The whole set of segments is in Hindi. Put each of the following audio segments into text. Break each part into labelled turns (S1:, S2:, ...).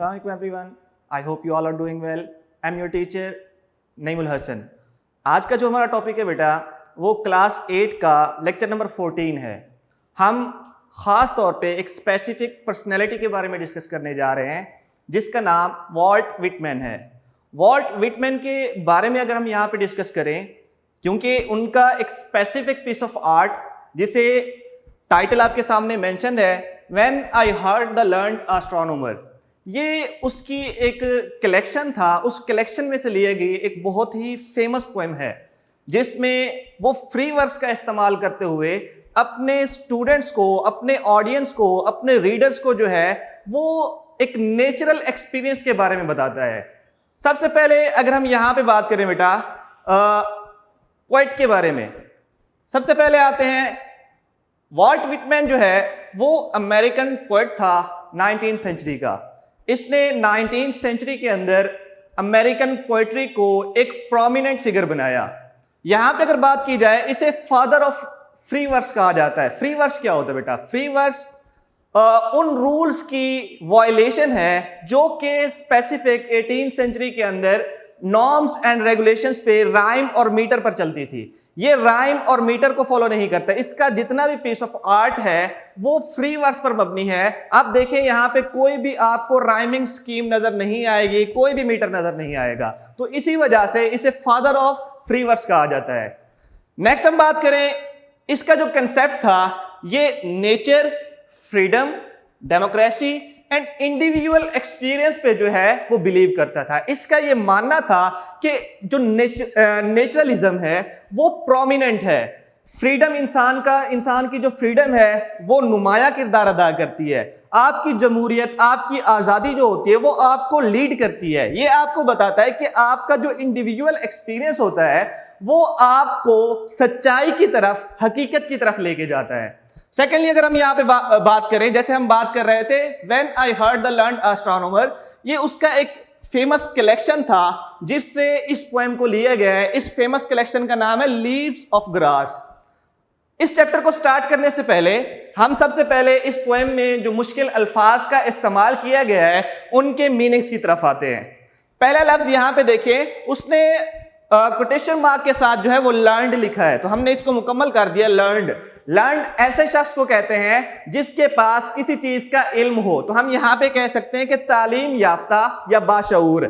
S1: Assalamualaikum everyone. I hope you all are doing well. I'm your teacher Naimul Hasan. आज का जो हमारा टॉपिक है बेटा वो क्लास 8 का लेक्चर नंबर 14 है. हम ख़ास तौर पे एक स्पेसिफिक पर्सनैलिटी के बारे में डिस्कस करने जा रहे हैं जिसका नाम वॉल्ट विटमैन है. वॉल्ट विटमैन के बारे में अगर हम यहाँ पे डिस्कस करें, क्योंकि उनका एक स्पेसिफिक पीस ऑफ आर्ट जिसे टाइटल आपके सामने मेंशन है, when I heard the learned astronomer, ये उसकी एक कलेक्शन था. उस कलेक्शन में से लिए गई एक बहुत ही फेमस पोएम है जिसमें वो फ्री वर्स का इस्तेमाल करते हुए अपने स्टूडेंट्स को, अपने ऑडियंस को, अपने रीडर्स को जो है वो एक नेचुरल एक्सपीरियंस के बारे में बताता है. सबसे पहले अगर हम यहाँ पे बात करें बेटा पोएट के बारे में, सबसे पहले आते हैं वॉल्ट विटमैन जो है वो अमेरिकन पोएट था 19th सेंचुरी का. इसने 19th सेंचुरी के अंदर अमेरिकन पोएट्री को एक प्रोमिनेंट फिगर बनाया. यहां पे अगर बात की जाए इसे फादर ऑफ फ्री वर्स कहा जाता है. फ्री वर्स क्या होता है बेटा? फ्री वर्स उन रूल्स की वायलेशन है जो कि स्पेसिफिक 18th सेंचुरी के अंदर नॉर्म्स एंड रेगुलेशंस पे राइम और मीटर पर चलती थी. ये राइम और मीटर को फॉलो नहीं करता. इसका जितना भी पीस ऑफ आर्ट है वो फ्री वर्स पर मबनी है. आप देखें यहाँ पे कोई भी आपको राइमिंग स्कीम नजर नहीं आएगी, कोई भी मीटर नजर नहीं आएगा. तो इसी वजह से इसे फादर ऑफ फ्री वर्स कहा जाता है. नेक्स्ट हम बात करें, इसका जो कंसेप्ट था ये nature, freedom, democracy and individual experience पे जो है वो बिलीव करता था. इसका ये मानना था कि जो नेचुरलिज्म है वो प्रोमिनेंट है. फ्रीडम इंसान की जो फ्रीडम है वो नुमाया किरदार अदा करती है. आपकी जमहूरियत, आपकी आज़ादी जो होती है वो आपको लीड करती है. ये आपको बताता है कि आपका जो इंडिविजुअल एक्सपीरियंस होता है वो आपको सच्चाई की तरफ, हकीकत की तरफ लेके जाता है. सेकेंडली अगर हम यहाँ पे बात करें, जैसे हम बात कर रहे थे when I heard the learned astronomer, ये उसका एक फेमस कलेक्शन था जिससे इस पोएम को लिया गया है. इस फेमस कलेक्शन का नाम है लीव्स ऑफ ग्रास. इस चैप्टर को स्टार्ट करने से पहले हम सबसे पहले इस पोएम में जो मुश्किल अल्फाज का इस्तेमाल किया गया है उनके मीनिंग्स की तरफ आते हैं. पहला लफ्ज यहाँ पे देखें, उसने कोटेशन मार्क के साथ जो है वो लर्न्ड लिखा है, तो हमने इसको मुकम्मल कर दिया. लर्न्ड ऐसे शख्स को कहते हैं जिसके पास किसी चीज का इल्म हो, तो हम यहाँ पे कह सकते हैं कि तालीम याफ्ता या बाशऊर.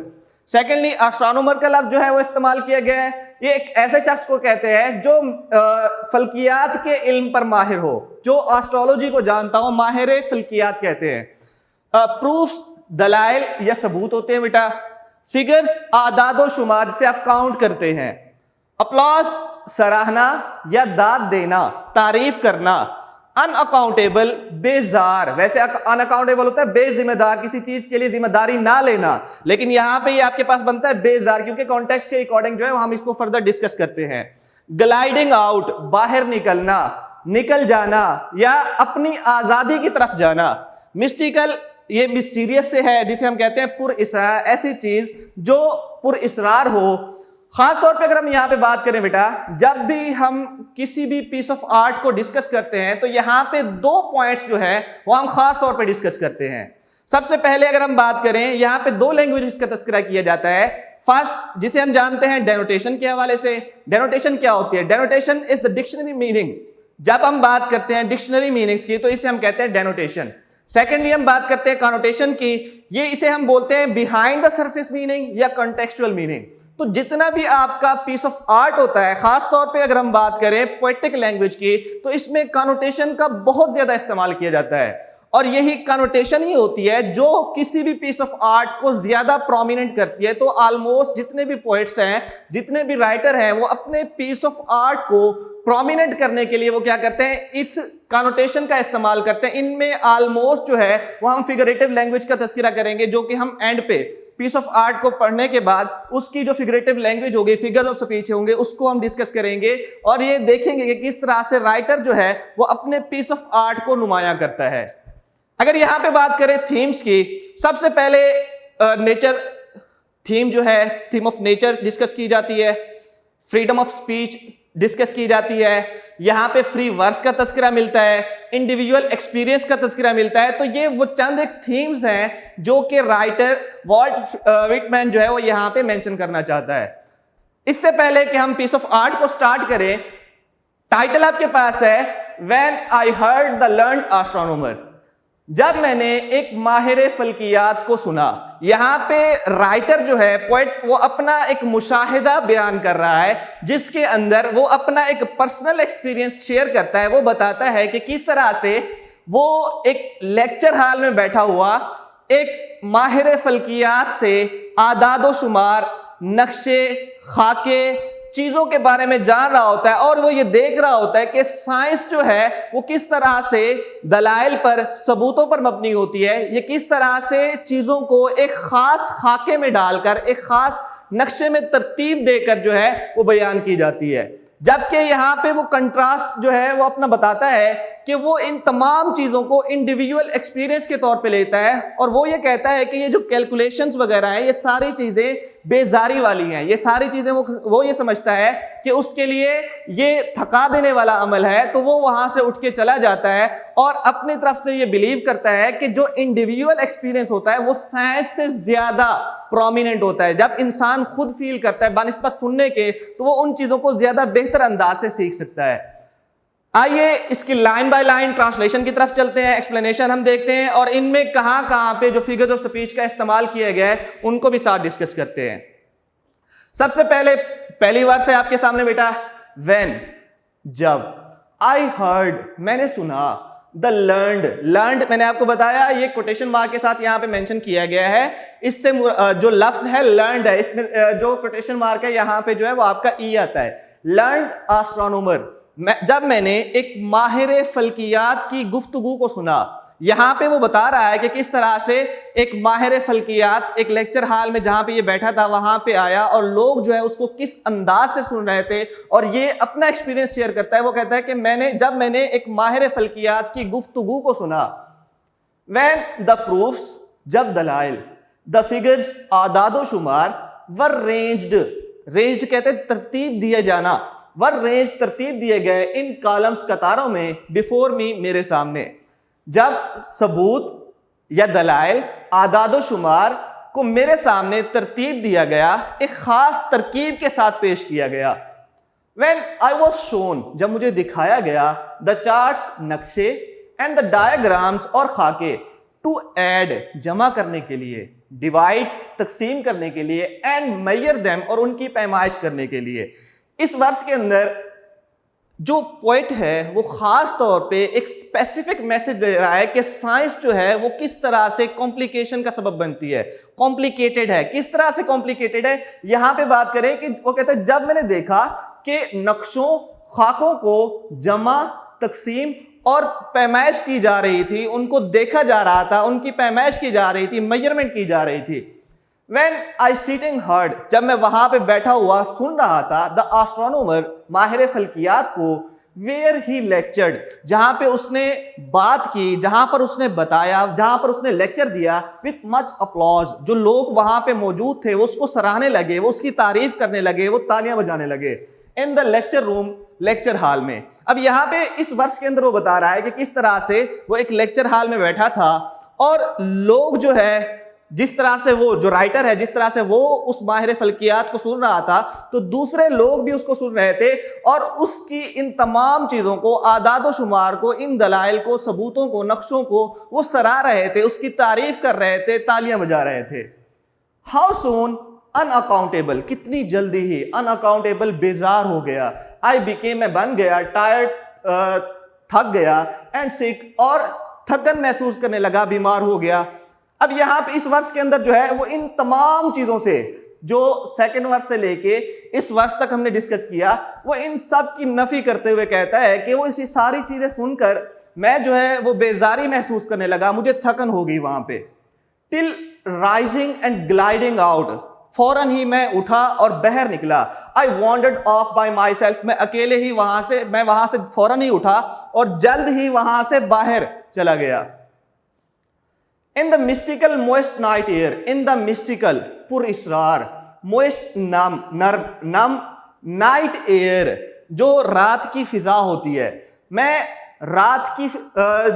S1: सेकेंडली एस्ट्रोनॉमर का लफ्ज जो है वो इस्तेमाल किया गया है. ये एक ऐसे शख्स को कहते हैं जो फल्कियात के इल्म पर माहिर हो, जो एस्ट्रोलॉजी को जानता हो, माहिर फल्कियात कहते हैं. प्रूफ्स दलाइल या सबूत होते हैं बेटा. फिगर्स आदादो शुमार जिसे आप काउंट करते हैं. अपलॉज सराहना या दाद देना, तारीफ करना. अनअकाउंटेबल बेजार, वैसे अनअकाउंटेबल होता है बेजिम्मेदार, किसी चीज के लिए जिम्मेदारी ना लेना, लेकिन यहां पे ये आपके पास बनता है बेजार क्योंकि कॉन्टेक्स्ट के अकॉर्डिंग जो है हम इसको फर्दर डिस्कस करते हैं. ग्लाइडिंग आउट, बाहर निकलना, निकल जाना या अपनी आजादी की तरफ जाना. मिस्टिकल, ये मिस्टीरियस से है जिसे हम कहते हैं पुरइसरार, ऐसी चीज जो पुरइसरार हो. खास तौर पे अगर हम यहाँ पे बात करें बेटा, जब भी हम किसी भी पीस ऑफ आर्ट को डिस्कस करते हैं तो यहाँ पे दो पॉइंट्स जो है वो हम खास तौर पे डिस्कस करते हैं. सबसे पहले अगर हम बात करें, यहाँ पे दो लैंग्वेजेस का तस्करा किया जाता है. फर्स्ट जिसे हम जानते हैं डेनोटेशन के हवाले से. डेनोटेशन क्या होती है? डेनोटेशन इज द डिक्शनरी मीनिंग. जब हम बात करते हैं डिक्शनरी मीनिंग्स की तो इसे हम कहते हैं डेनोटेशन. सेकेंडली हम बात करते हैं कॉनोटेशन की, ये इसे हम बोलते हैं बिहाइंड द सरफेस मीनिंग या कॉन्टेक्चुअल मीनिंग. तो जितना भी आपका पीस ऑफ आर्ट होता है, खास तौर पे अगर हम बात करें पोएटिक लैंग्वेज की, तो इसमें कॉनोटेशन का बहुत ज्यादा इस्तेमाल किया जाता है. और यही कॉनोटेशन ही होती है जो किसी भी पीस ऑफ आर्ट को ज्यादा प्रोमिनेंट करती है. तो ऑलमोस्ट जितने भी पोएट्स हैं, जितने भी राइटर हैं, वो अपने पीस ऑफ आर्ट को प्रोमिनेंट करने के लिए वो क्या करते हैं, इस कॉनोटेशन का इस्तेमाल करते हैं. इनमें ऑलमोस्ट जो है वो हम फिगरेटिव लैंग्वेज का तस्करा करेंगे, जो कि हम एंड पे पीस ऑफ आर्ट को पढ़ने के बाद उसकी जो फिगरेटिव लैंग्वेज होगी, फिगर ऑफ स्पीच होंगे, उसको हम डिस्कस करेंगे और ये देखेंगे कि किस तरह से राइटर जो है वो अपने पीस ऑफ आर्ट को नुमाया करता है. अगर यहाँ पे बात करें थीम्स की, सबसे पहले नेचर थीम जो है, थीम ऑफ नेचर डिस्कस की जाती है. फ्रीडम ऑफ स्पीच, डिस्कस की जाती है, यहाँ पे फ्री वर्स का तस्करा मिलता है, इंडिविजुअल एक्सपीरियंस का तस्करा मिलता है। तो ये वो चंद एक थीम्स हैं जो कि राइटर वॉल्ट विटमैन जो है वो यहाँ पे मेंशन करना चाहता है। इससे पहले कि हम पीस ऑफ आर्ट को स्टार्ट करें, टाइटल आपके पास है when I heard the learned astronomer, जब मैंने एक माहिर फल्कियात को सुना। यहां पे राइटर जो है पोएट वो अपना एक मुशाहिदा बयान कर रहा है, जिसके अंदर वो अपना एक पर्सनल एक्सपीरियंस शेयर करता है। वो बताता है कि किस तरह से वो एक लेक्चर हॉल में बैठा हुआ एक माहिर फल्कियात से आदादो शुमार, नक्शे, खाके, चीजों के बारे में जान रहा होता है और वो ये देख रहा होता है कि साइंस जो है वो किस तरह से दलाइल पर, सबूतों पर मबनी होती है। ये किस तरह से चीजों को एक खास खाके में डालकर, एक खास नक्शे में तरतीब देकर जो है वो बयान की जाती है। जबकि यहाँ पे वो कंट्रास्ट जो है वो अपना बताता है कि वो इन तमाम चीज़ों को इंडिविजुअल एक्सपीरियंस के तौर पे लेता है और वो ये कहता है कि ये जो कैलकुलेशंस वगैरह हैं ये सारी चीज़ें बेजारी वाली हैं, ये सारी चीज़ें वो ये समझता है कि उसके लिए ये थका देने वाला अमल है। तो वो वहाँ से उठ के चला जाता है और अपनी तरफ से ये बिलीव करता है कि जो इंडिविजुअल एक्सपीरियंस होता है वो साइंस से ज़्यादा प्रोमिनेंट होता है। जब इंसान खुद फील करता है बनिस्बत सुनने के, तो वो उन चीज़ों को ज़्यादा बेहतर अंदाज से सीख सकता है। आइए इसकी लाइन बाय लाइन ट्रांसलेशन की तरफ चलते हैं, एक्सप्लेनेशन हम देखते हैं और इनमें कहां कहां पे जो फिगर्स ऑफ स्पीच का इस्तेमाल किया गया है उनको भी साथ डिस्कस करते हैं। सबसे पहले पहली वर्ड से आपके सामने बेटा व्हेन, जब, आई हर्ड मैंने सुना, द लर्न्ड मैंने आपको बताया ये कोटेशन मार्क के साथ यहां पे मेंशन किया गया है। इससे जो लफ्ज है लर्न्ड है, इसमें जो कोटेशन मार्क है यहां पे जो है वो आपका ई आता है। लर्न्ड एस्ट्रोनॉमर, जब मैंने एक माहिर फल्कियात की गुफ्तगू को सुना। यहां पे वो बता रहा है कि किस तरह से एक माहिर फल्कियात एक लेक्चर हॉल में जहां पे ये बैठा था वहां पे आया और लोग जो है उसको किस अंदाज से सुन रहे थे और ये अपना एक्सपीरियंस शेयर करता है। वो कहता है कि जब मैंने एक माहिर फल्कियात की गुफ्तगू को सुना। व्हेन द प्रूफ्स, जब दलाइल, द फिगर्स आदादो शुमार, वर रेंज्ड कहते हैं तरतीब दिया जाना, वर रेंज तरतीब दिए गए इन कॉलम्स कतारों में, बिफोर मी मेरे सामने। जब सबूत या दलाइल, आदादो शुमार को मेरे सामने तरतीब दिया गया, एक खास तरकीब के साथ पेश किया गया। When I was shown, जब मुझे दिखाया गया, the charts नक्शे एंड द डायग्राम्स और खाके, टू ऐड जमा करने के लिए, डिवाइड तकसीम करने के लिए, एंड मेजर देम और उनकी पैमाइश करने के लिए। इस वर्ष के अंदर जो पोएट है वो खास तौर पे एक स्पेसिफिक मैसेज दे रहा है कि साइंस जो है वो किस तरह से कॉम्प्लिकेशन का सबब बनती है, कॉम्प्लिकेटेड है। किस तरह से कॉम्प्लिकेटेड है यहां पे बात करें कि वो कहता है जब मैंने देखा कि नक्शों, खाकों को जमा, तकसीम और पैमाइश की जा रही थी, उनको देखा जा रहा था, उनकी पैमाइश की जा रही थी, मेजरमेंट की जा रही थी। When I sitting heard, जब मैं वहां पे बैठा हुआ सुन रहा था, the astronomer, माहिर फल्कियात को, where he lectured, जहां पे उसने बात की, जहां पर उसने बताया, जहां पर उसने लेक्चर दिया, with much applause, जो लोग वहां पे मौजूद थे वो उसको सराहने लगे, वो उसकी तारीफ करने लगे, वो तालियां बजाने लगे। in the lecture room, lecture hall में। अब यहाँ पे इस वर्ष के अंदर वो बता रहा है कि किस तरह से वो एक लेक्चर हॉल में बैठा था और लोग जो है, जिस तरह से वो जो राइटर है, जिस तरह से वो उस माहिर फल्कियात को सुन रहा था, तो दूसरे लोग भी उसको सुन रहे थे और उसकी इन तमाम चीज़ों को, आदादो शुमार को, इन दलाइल को, सबूतों को, नक्शों को वो सराह रहे थे, उसकी तारीफ कर रहे थे, तालियां बजा रहे थे। हाउ सून, अनअकाउंटेबल, कितनी जल्दी ही, अनअकाउंटेबल बेजार हो गया, आई बिकेम, मैं बन गया, टायर्ड, थक गया, एंड सिक, और थकन महसूस करने लगा, बीमार हो गया। अब यहां पे इस वर्ष के अंदर जो है वो इन तमाम चीजों से, जो सेकंड वर्ष से लेके इस वर्ष तक हमने डिस्कस किया, वो इन सब की नफी करते हुए कहता है कि वो इसी सारी चीजें सुनकर मैं जो है वो बेजारी महसूस करने लगा, मुझे थकन हो गई वहां पे। Till rising and gliding out, फौरन ही मैं उठा और बाहर निकला। आई wandered of bye my self, मैं अकेले ही वहां से फौरन ही उठा और जल्द ही वहां से बाहर चला गया। In the mystical moist night air, in the mystical पुर इसरार, moist नम नाइट एयर, जो रात की फिजा होती है, मैं रात की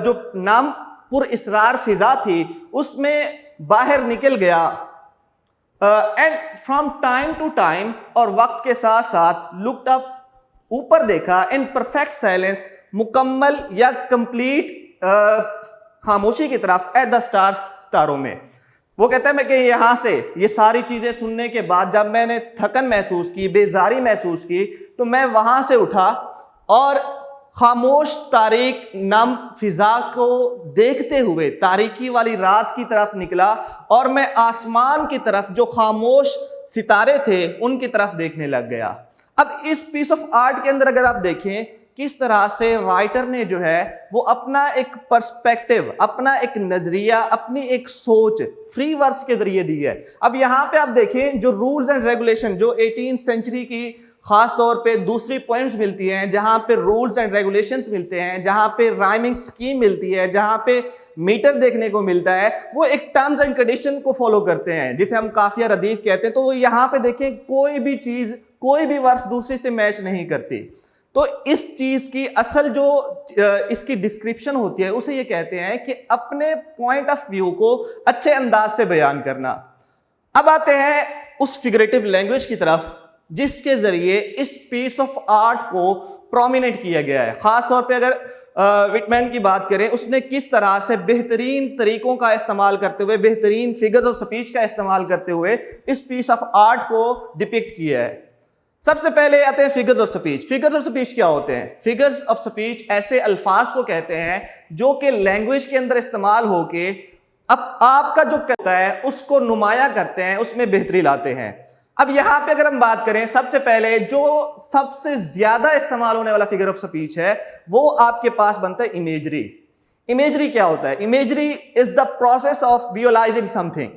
S1: जो नाम पुर इसरार फिजा थी उसमें बाहर निकल गया and from time to time, और वक्त के साथ साथ लुक्ड अप, ऊपर देखा, इन परफेक्ट साइलेंस, मुकम्मल या कंप्लीट खामोशी की तरफ, एट द स्टार्स, सितारों में। वो कहता है मैं कि यहां से ये सारी चीजें सुनने के बाद जब मैंने थकन महसूस की, बेजारी महसूस की, तो मैं वहां से उठा और खामोश तारीक नम फिजा को देखते हुए तारीकी वाली रात की तरफ निकला और मैं आसमान की तरफ जो खामोश सितारे थे उनकी तरफ देखने लग गया। अब इस पीस ऑफ आर्ट के अंदर अगर आप देखें किस तरह से राइटर ने जो है वो अपना एक पर्सपेक्टिव, अपना एक नजरिया, अपनी एक सोच फ्री वर्स के जरिए दी है। अब यहाँ पे आप देखें जो रूल्स एंड रेगुलेशन जो 18th सेंचुरी की खास तौर पे दूसरी पॉइंट्स मिलती हैं, जहां पे रूल्स एंड रेगुलेशंस मिलते हैं, जहां पे राइमिंग स्कीम मिलती है, जहां पे मीटर देखने को मिलता है, वो एक टर्म्स एंड कंडीशन को फॉलो करते हैं जिसे हम काफिया रदीफ कहते हैं। तो वो यहाँ पे देखें कोई भी चीज, कोई भी वर्स दूसरी से मैच नहीं करती। तो इस चीज की असल जो इसकी डिस्क्रिप्शन होती है उसे ये कहते हैं कि अपने पॉइंट ऑफ व्यू को अच्छे अंदाज से बयान करना। अब आते हैं उस फिगरेटिव लैंग्वेज की तरफ जिसके जरिए इस पीस ऑफ आर्ट को प्रोमिनेंट किया गया है। खास तौर पे अगर विटमैन की बात करें, उसने किस तरह से बेहतरीन तरीकों का इस्तेमाल करते हुए, बेहतरीन फिगर्स ऑफ स्पीच का इस्तेमाल करते हुए इस पीस ऑफ आर्ट को डिपिक्ट किया है। सबसे पहले आते हैं figures of speech. Figures of speech क्या होते हैं? फिगर्स ऑफ स्पीच ऐसे अल्फाज को कहते हैं जो कि लैंग्वेज के अंदर इस्तेमाल होके अब आपका जो कहता है उसको नुमाया करते हैं, उसमें बेहतरी लाते हैं। अब यहां पे अगर हम बात करें, सबसे पहले जो सबसे ज्यादा इस्तेमाल होने वाला फिगर ऑफ स्पीच है वो आपके पास बनता है इमेजरी। इमेजरी क्या होता है? Imagery is the process of visualising something.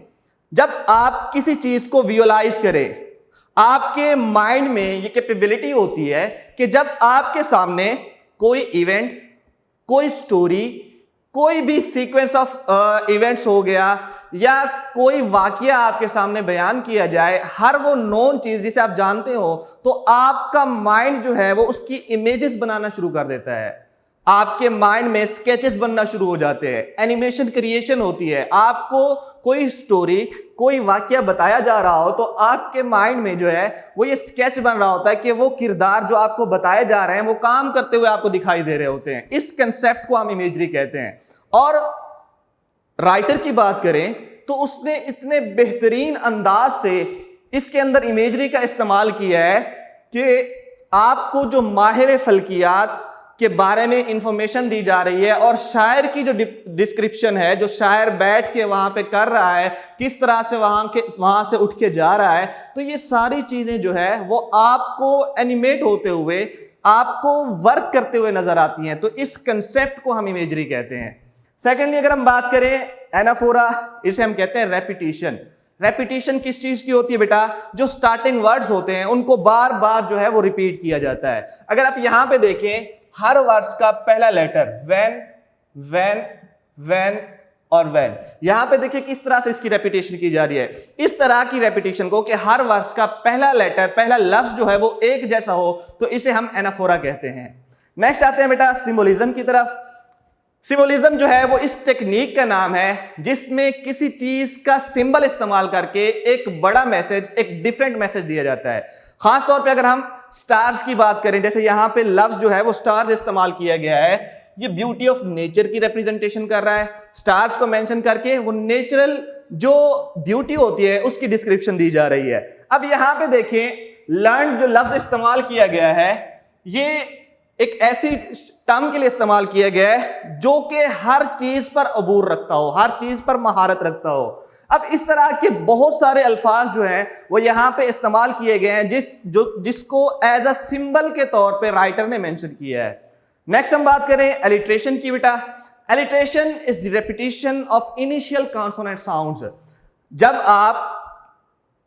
S1: जब आप किसी चीज को विजुअलाइज करें, आपके माइंड में ये कैपेबिलिटी होती है कि जब आपके सामने कोई इवेंट, कोई स्टोरी, कोई भी सीक्वेंस ऑफ इवेंट्स हो गया या कोई वाकया आपके सामने बयान किया जाए, हर वो नोन चीज जिसे आप जानते हो, तो आपका माइंड जो है वो उसकी इमेजेस बनाना शुरू कर देता है। आपके माइंड में स्केचेस बनना शुरू हो जाते हैं, एनिमेशन क्रिएशन होती है। आपको कोई स्टोरी, कोई वाकया बताया जा रहा हो तो आपके माइंड में जो है वो ये स्केच बन रहा होता है कि वो किरदार जो आपको बताए जा रहे हैं वो काम करते हुए आपको दिखाई दे रहे होते हैं। इस कंसेप्ट को हम इमेजरी कहते हैं। और राइटर की बात करें तो उसने इतने बेहतरीन अंदाज से इसके अंदर इमेजरी का इस्तेमाल किया है कि आपको जो माहिर फल्कियात के बारे में इंफॉर्मेशन दी जा रही है और शायर की जो डिस्क्रिप्शन है, जो शायर बैठ के वहां पे कर रहा है, किस तरह से वहां से उठ के जा रहा है, तो ये सारी चीजें जो है वो आपको एनिमेट होते हुए, आपको वर्क करते हुए नजर आती हैं। तो इस कंसेप्ट को हम इमेजरी कहते हैं। सेकेंडली अगर हम बात करें एनाफोरा, इसे हम कहते हैं रेपिटेशन। रेपिटेशन किस चीज की होती है बेटा? जो स्टार्टिंग वर्ड्स होते हैं उनको बार बार जो है वो रिपीट किया जाता है। अगर आप यहां पे देखें, हर वर्ड्स का पहला लेटर व्हेन और व्हेन, यहां पे देखिए किस तरह से इसकी रेपिटेशन की जा रही है। इस तरह की रेपिटेशन को कि हर वर्ड्स का पहला लेटर, पहला लफ्ज जो है वो एक जैसा हो, तो इसे हम एनाफोरा कहते हैं। नेक्स्ट आते हैं बेटा सिंबोलिज्म की तरफ। सिंबोलिज्म जो है वो इस टेक्निक का नाम है जिसमें किसी चीज का सिंबल इस्तेमाल करके एक बड़ा मैसेज, एक डिफरेंट मैसेज दिया जाता है। खास तौर पे अगर हम स्टार्स की बात करें, जैसे यहां पे लफ्ज जो है वो स्टार्स इस्तेमाल किया गया है, ये ब्यूटी ऑफ नेचर की रिप्रेजेंटेशन कर रहा है। स्टार्स को मेंशन करके वो नेचुरल जो ब्यूटी होती है उसकी डिस्क्रिप्शन दी जा रही है। अब यहां पे देखें, लर्न जो लफ्ज इस्तेमाल किया गया है ये एक ऐसी टर्म के लिए इस्तेमाल किया गया है जो कि हर चीज पर अबूर रखता हो, हर चीज पर महारत रखता हो। अब इस तरह के बहुत सारे अल्फाज जो हैं वो यहां पे इस्तेमाल किए गए हैं जिसको एज अ सिंबल के तौर पे राइटर ने मेंशन किया है। नेक्स्ट हम बात करें एलिट्रेशन की बेटा। Alliteration is the repetition of initial consonant sounds. जब आप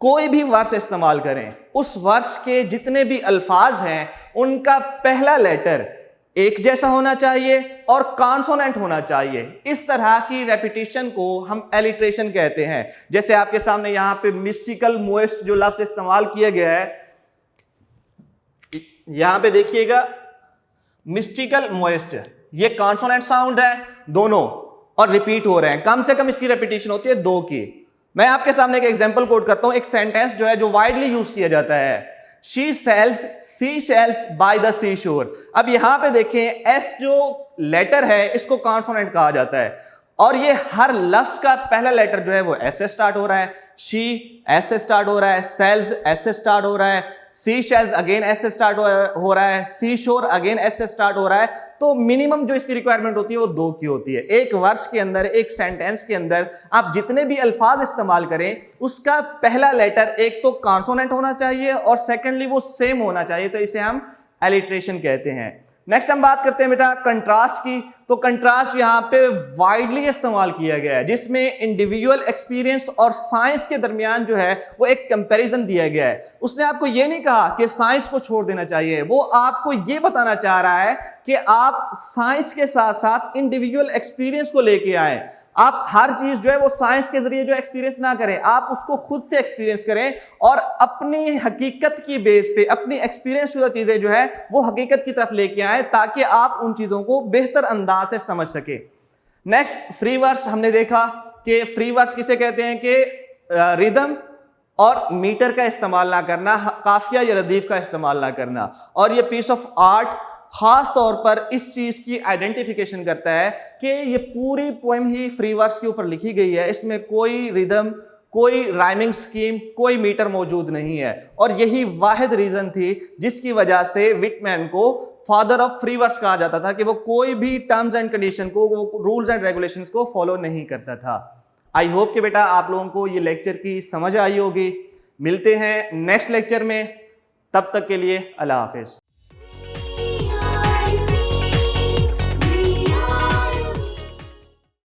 S1: कोई भी वर्स इस्तेमाल करें, उस वर्स के जितने भी अल्फाज हैं उनका पहला लेटर एक जैसा होना चाहिए और कॉन्सोनेंट होना चाहिए। इस तरह की रेपिटेशन को हम एलिट्रेशन कहते हैं। जैसे आपके सामने यहां पे मिस्टिकल मोएस्ट जो लफ्ज इस्तेमाल किया गया है, यहां पे देखिएगा मिस्टिकल मोएस्ट, ये कॉन्सोनेंट साउंड है दोनों और रिपीट हो रहे हैं, कम से कम इसकी रेपिटेशन होती है 2 की। मैं आपके सामने एक एग्जांपल कोट करता हूं, एक सेंटेंस जो है जो वाइडली यूज किया जाता है, she sells sea shells by the sea shore. अब यहां पे देखें एस जो लेटर है इसको कॉन्सोनेंट कहा जाता है और ये हर लफ्ज का पहला लेटर जो है वो एस से स्टार्ट हो रहा है, शी एस से स्टार्ट हो रहा है, सेल्स एस से स्टार्ट हो रहा है, सी शेल्स अगेन एस से स्टार्ट हो रहा है, सी शोर अगेन एस से स्टार्ट हो रहा है। तो मिनिमम जो इसकी रिक्वायरमेंट होती है वो 2 की होती है। एक वर्स के अंदर, एक सेंटेंस के अंदर आप जितने भी अल्फाज इस्तेमाल करें उसका पहला लेटर एक तो कॉन्सोनेंट होना चाहिए और सेकेंडली वो सेम होना चाहिए, तो इसे हम एलिट्रेशन कहते हैं। नेक्स्ट हम बात करते हैं बेटा कंट्रास्ट की। तो कंट्रास्ट यहाँ पे वाइडली इस्तेमाल किया गया है जिसमें इंडिविजुअल एक्सपीरियंस और साइंस के दरमियान जो है वो एक कंपैरिजन दिया गया है। उसने आपको ये नहीं कहा कि साइंस को छोड़ देना चाहिए, वो आपको ये बताना चाह रहा है कि आप साइंस के साथ साथ इंडिविजुअल एक्सपीरियंस को लेके आए। आप हर चीज जो है वो साइंस के जरिए जो एक्सपीरियंस ना करें, आप उसको खुद से एक्सपीरियंस करें और अपनी हकीकत की बेस पे अपनी एक्सपीरियंस शुदा चीजें जो है वो हकीकत की तरफ लेके आए ताकि आप उन चीजों को बेहतर अंदाज से समझ सके। नेक्स्ट फ्री वर्स हमने देखा कि फ्री वर्स किसे कहते हैं कि रिदम और मीटर का इस्तेमाल ना करना, काफिया या रदीफ का इस्तेमाल ना करना। और ये पीस ऑफ आर्ट खास तौर पर इस चीज की आइडेंटिफिकेशन करता है कि ये पूरी पोएम ही फ्री वर्स के ऊपर लिखी गई है, इसमें कोई रिदम, कोई राइमिंग स्कीम, कोई मीटर मौजूद नहीं है। और यही वाहिद रीजन थी जिसकी वजह से विटमैन को फादर ऑफ फ्री वर्स कहा जाता था कि वो कोई भी टर्म्स एंड कंडीशन को, वो रूल्स एंड रेगुलेशंस को फॉलो नहीं करता था। आई होप कि बेटा आप लोगों को ये लेक्चर की समझ आई होगी। मिलते हैं नेक्स्ट लेक्चर में, तब तक के लिए अल्लाह हाफिज।